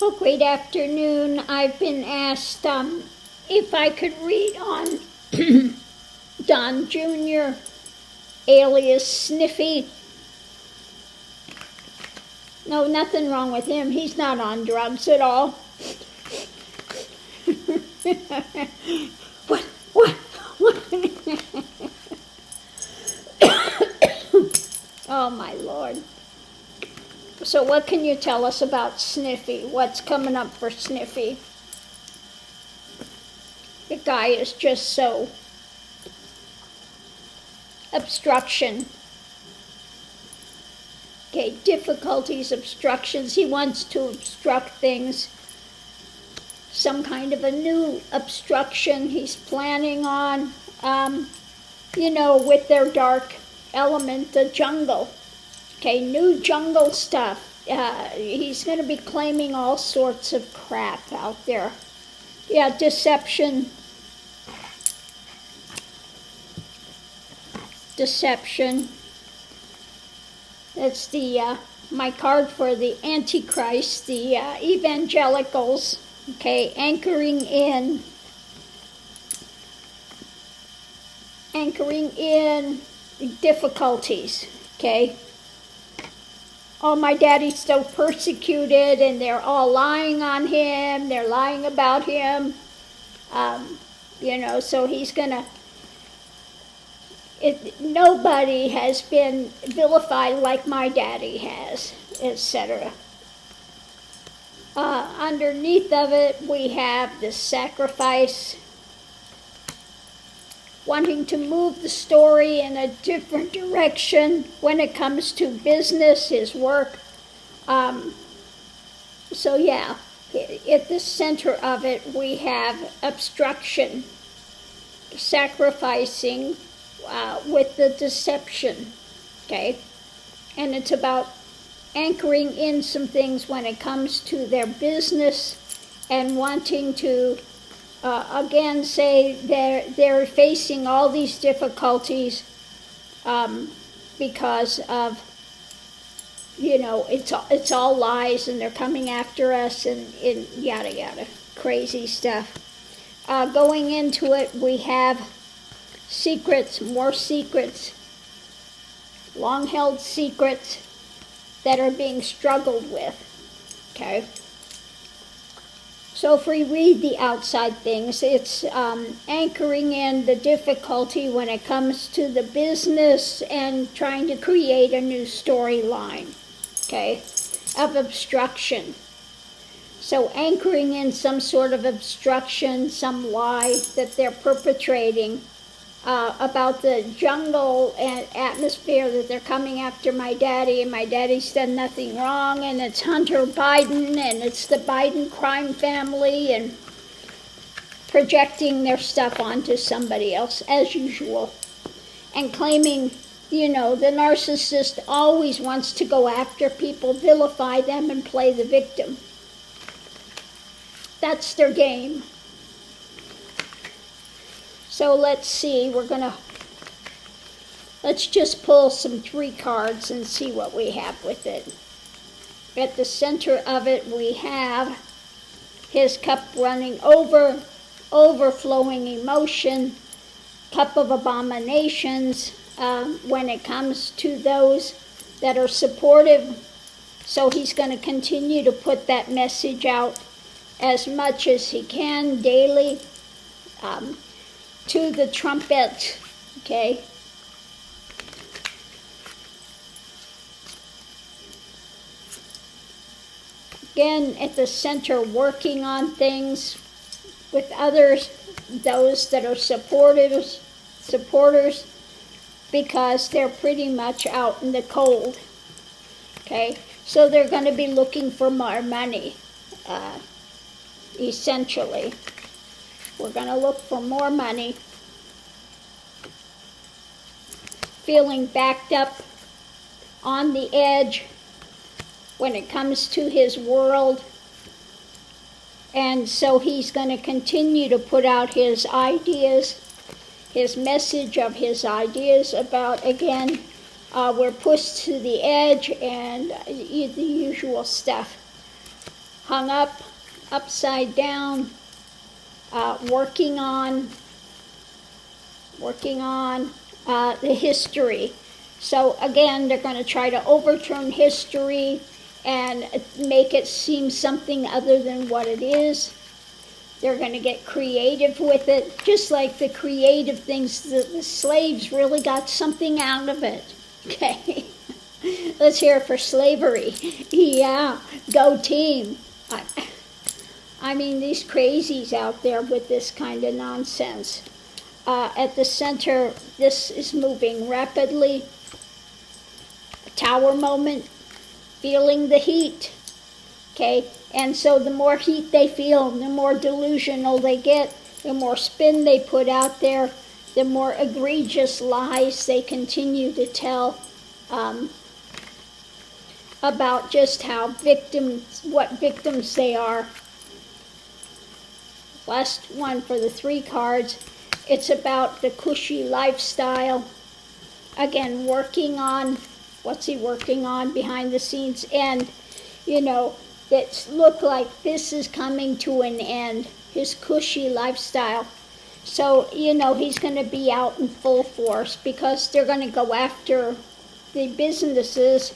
Oh, great afternoon. I've been asked if I could read on Don Jr., alias Sniffy. No, nothing wrong with him. He's not on drugs at all. What? Oh, my Lord. So what can you tell us about Sniffy? What's coming up for Sniffy? The guy is just so obstruction. Okay, difficulties, obstructions. He wants to obstruct things. Some kind of a new obstruction he's planning on, with their dark element, the jungle. Okay, new jungle stuff. He's going to be claiming all sorts of crap out there. Yeah, deception. That's the my card for the Antichrist, the evangelicals. Okay, anchoring in difficulties. Okay. Oh, my daddy's so persecuted, and they're all lying on him. They're lying about him. So he's gonna. Nobody has been vilified like my daddy has, etc. Underneath of it, we have the sacrifice, wanting to move the story in a different direction when it comes to business, his work. At the center of it, we have obstruction, sacrificing with the deception, okay? And it's about anchoring in some things when it comes to their business and wanting to again say they're facing all these difficulties because of it's all lies, and they're coming after us, and yada yada, crazy stuff. Going into it, we have secrets, more secrets, long-held secrets that are being struggled with, okay? So if we read the outside things, it's anchoring in the difficulty when it comes to the business and trying to create a new storyline, okay, of obstruction. So anchoring in some sort of obstruction, some lie that they're perpetrating about the jungle and atmosphere, that they're coming after my daddy, and my daddy's done nothing wrong, and it's Hunter Biden, and it's the Biden crime family, and projecting their stuff onto somebody else, as usual, and claiming, the narcissist always wants to go after people, vilify them, and play the victim. That's their game. So let's see, let's just pull some 3 cards and see what we have with it. At the center of it, we have his cup running over, overflowing emotion, cup of abominations, when it comes to those that are supportive. So he's going to continue to put that message out as much as he can daily. To the trumpet, okay? Again, at the center, working on things with others, those that are supporters, because they're pretty much out in the cold, okay? So they're going to be looking for more money, essentially. We're going to look for more money. Feeling backed up on the edge when it comes to his world. And so he's going to continue to put out his ideas, his message of his ideas about, again, we're pushed to the edge, and the usual stuff. hung up, upside down, working on the history. So again, they're going to try to overturn history and make it seem something other than what it is. They're going to get creative with it, just like the creative things. The slaves really got something out of it. Okay, let's hear it for slavery. Yeah, go team. I mean, these crazies out there with this kind of nonsense. At the center, this is moving rapidly. A tower moment, feeling the heat. Okay, and so the more heat they feel, the more delusional they get, the more spin they put out there, the more egregious lies they continue to tell about just what victims they are. Last one for the 3 cards. It's about the cushy lifestyle. Again, working on, what's he working on behind the scenes? And, that look like this is coming to an end, his cushy lifestyle. So, he's going to be out in full force because they're going to go after the businesses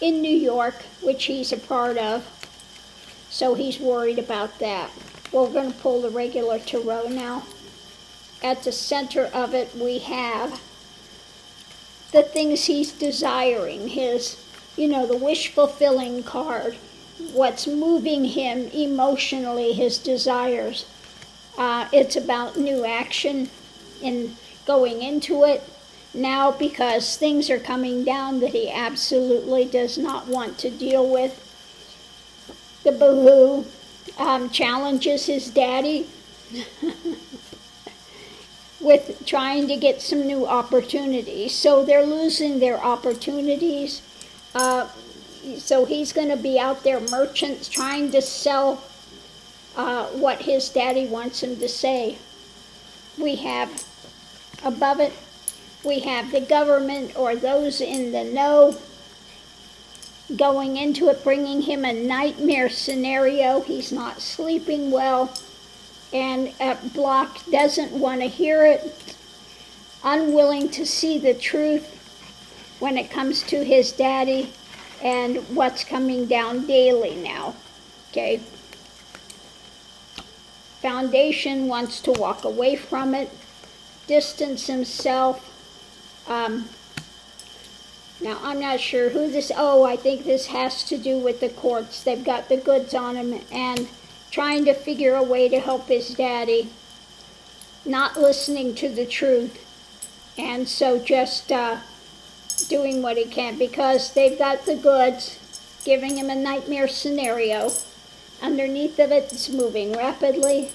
in New York, which he's a part of. So he's worried about that. We're going to pull the regular tarot now. At the center of it, we have the things he's desiring, his, the wish-fulfilling card. What's moving him emotionally, his desires. It's about new action and going into it now because things are coming down that he absolutely does not want to deal with. The boohoo challenges his daddy with trying to get some new opportunities. So they're losing their opportunities. So he's going to be out there, merchants, trying to sell what his daddy wants him to say. We have, above it, we have the government or those in the know going into it, bringing him a nightmare scenario. He's not sleeping well, and blocked, doesn't want to hear it, unwilling to see the truth when it comes to his daddy and what's coming down daily now, okay? Foundation wants to walk away from it, distance himself. Now, I'm not sure who this, I think this has to do with the courts. They've got the goods on him and trying to figure a way to help his daddy, not listening to the truth, and so just doing what he can because they've got the goods, giving him a nightmare scenario. Underneath of it, it's moving rapidly.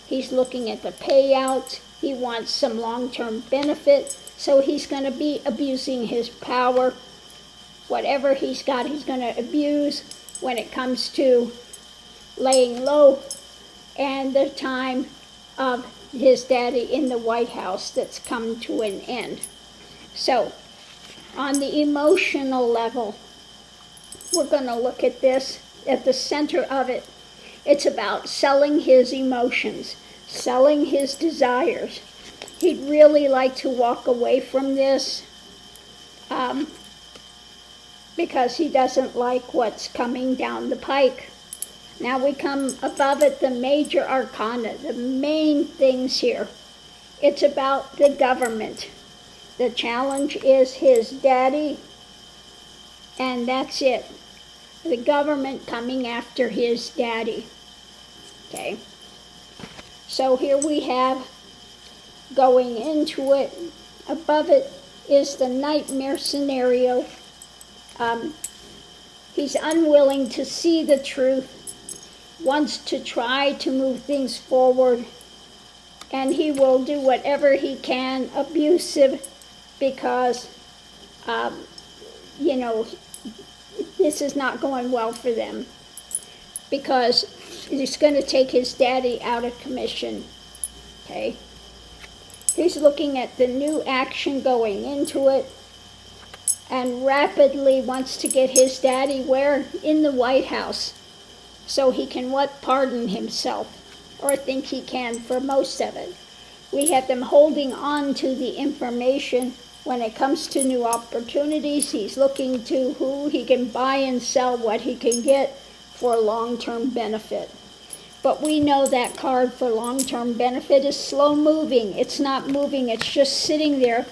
He's looking at the payout. He wants some long-term benefit, so he's going to be abusing his power. Whatever he's got, he's going to abuse when it comes to laying low and the time of his daddy in the White House that's come to an end. So, on the emotional level, we're going to look at this. At the center of it, it's about selling his emotions, selling his desires. He'd really like to walk away from this because he doesn't like what's coming down the pike. Now we come above it, the major arcana, the main things here. It's about the government. The challenge is his daddy, and that's it. The government coming after his daddy. Okay. So here we have, going into it, above it is the nightmare scenario. He's unwilling to see the truth, wants to try to move things forward, and he will do whatever he can, abusive, because, this is not going well for them, because it's going to take his daddy out of commission, okay? He's looking at the new action going into it, and rapidly wants to get his daddy where? In the White House. so he can what? Pardon himself, or think he can for most of it. We have them holding on to the information. When it comes to new opportunities, he's looking to who he can buy and sell, what he can get for long-term benefit. But we know that card for long-term benefit is slow moving. It's not moving, it's just sitting there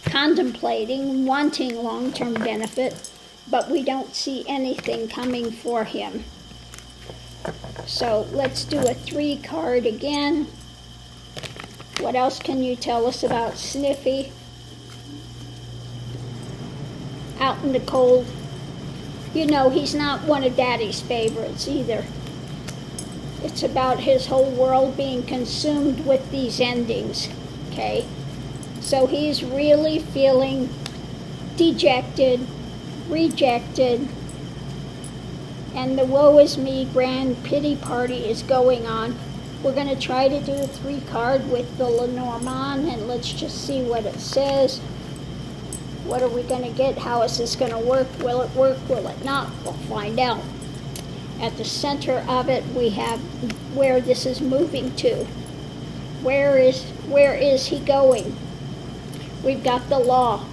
contemplating, wanting long-term benefit, but we don't see anything coming for him. So let's do a 3 card again. What else can you tell us about Sniffy? Out in the cold. You know, he's not one of Daddy's favorites either. It's about his whole world being consumed with these endings, okay? So he's really feeling dejected, rejected, and the woe is me grand pity party is going on. We're going to try to do a 3 card with the Lenormand, and let's just see what it says. What are we going to get? How is this going to work? Will it work? Will it not? We'll find out. At the center of it, we have where this is moving to. Where is he going? We've got the law.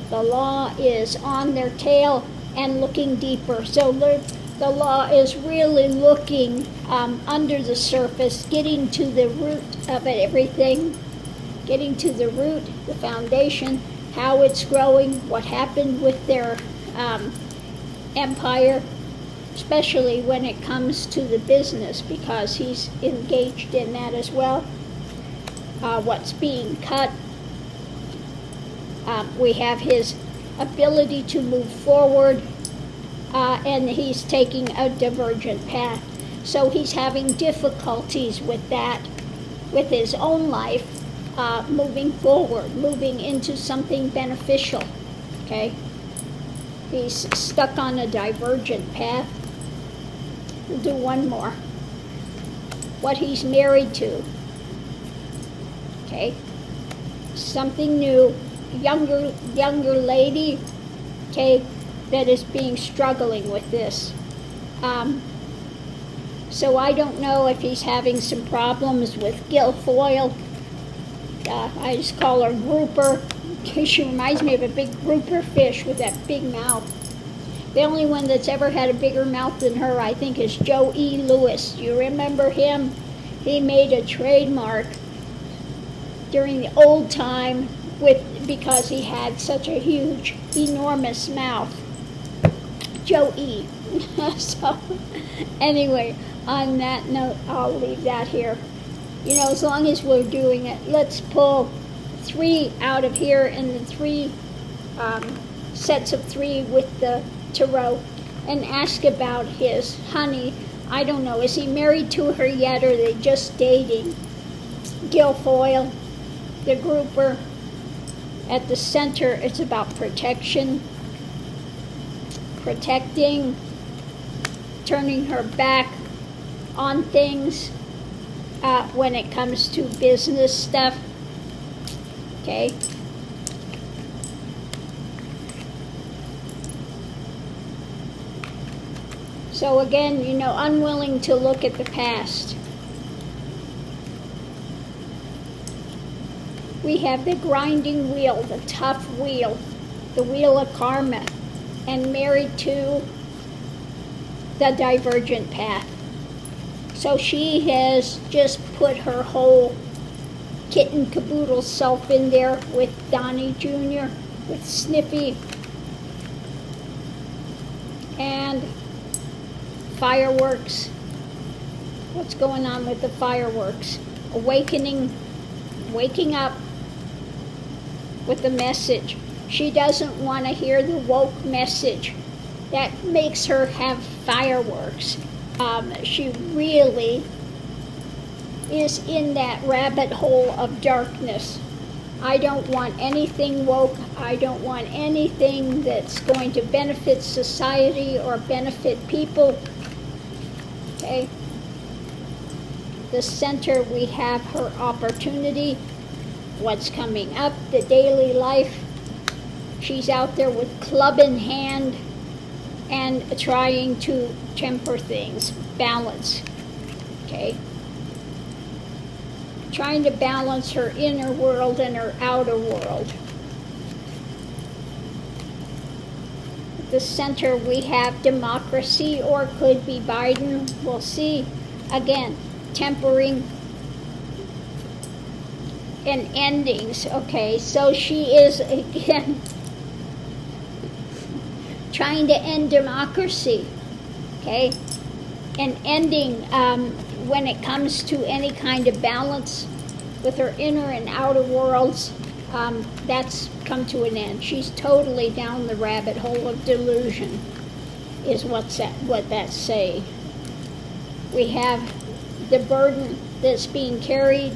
The law is on their tail and looking deeper. So the law is really looking under the surface, getting to the root of it, everything, getting to the root, the foundation, how it's growing, what happened with their empire, especially when it comes to the business, because he's engaged in that as well. What's being cut. We have his ability to move forward, and he's taking a divergent path. So he's having difficulties with that, with his own life, moving forward, moving into something beneficial, okay? He's stuck on a divergent path. We'll do one more. What he's married to, okay? Something new, younger lady, okay, that is struggling with this. So I don't know if he's having some problems with Guilfoil. I just call her grouper. She reminds me of a big grouper fish with that big mouth. The only one that's ever had a bigger mouth than her, I think, is Joe E. Lewis. Do you remember him? He made a trademark during the old time because he had such a huge, enormous mouth. Joe E. So, anyway, on that note, I'll leave that here. You know, as long as we're doing it, let's pull 3 out of here and the 3 sets of 3 with the tarot and ask about his honey. I don't know, is he married to her yet, or are they just dating? Guilfoil, the grouper. At the center, it's about protection, protecting, turning her back on things when it comes to business stuff, okay? So again, you know, unwilling to look at the past. We have the grinding wheel, the tough wheel, the wheel of karma, and married to the divergent path. So she has just put her whole kit and caboodle self in there with Donnie Jr., with Sniffy, and fireworks. What's going on with the fireworks? Awakening, waking up with the message. She doesn't want to hear the woke message. That makes her have fireworks. She really is in that rabbit hole of darkness. I don't want anything woke. I don't want anything that's going to benefit society or benefit people. Okay? The center, we have her opportunity, what's coming up, the daily life. She's out there with club in hand, and trying to temper things, balance, okay? Trying to balance her inner world and her outer world. At the center we have democracy, or could be Biden, we'll see. Again, tempering and endings, okay? So she is, again, trying to end democracy, okay? And ending when it comes to any kind of balance with her inner and outer worlds, that's come to an end. She's totally down the rabbit hole of delusion, is what that's saying. We have the burden that's being carried,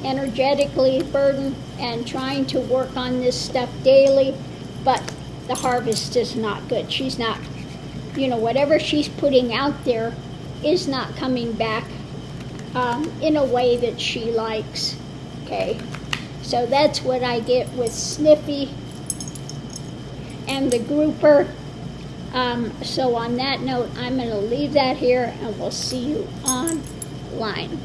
energetically burden, and trying to work on this stuff daily, but the harvest is not good. She's not, whatever she's putting out there is not coming back in a way that she likes, okay? So that's what I get with Sniffy and the grouper. So on that note, I'm going to leave that here, and we'll see you online.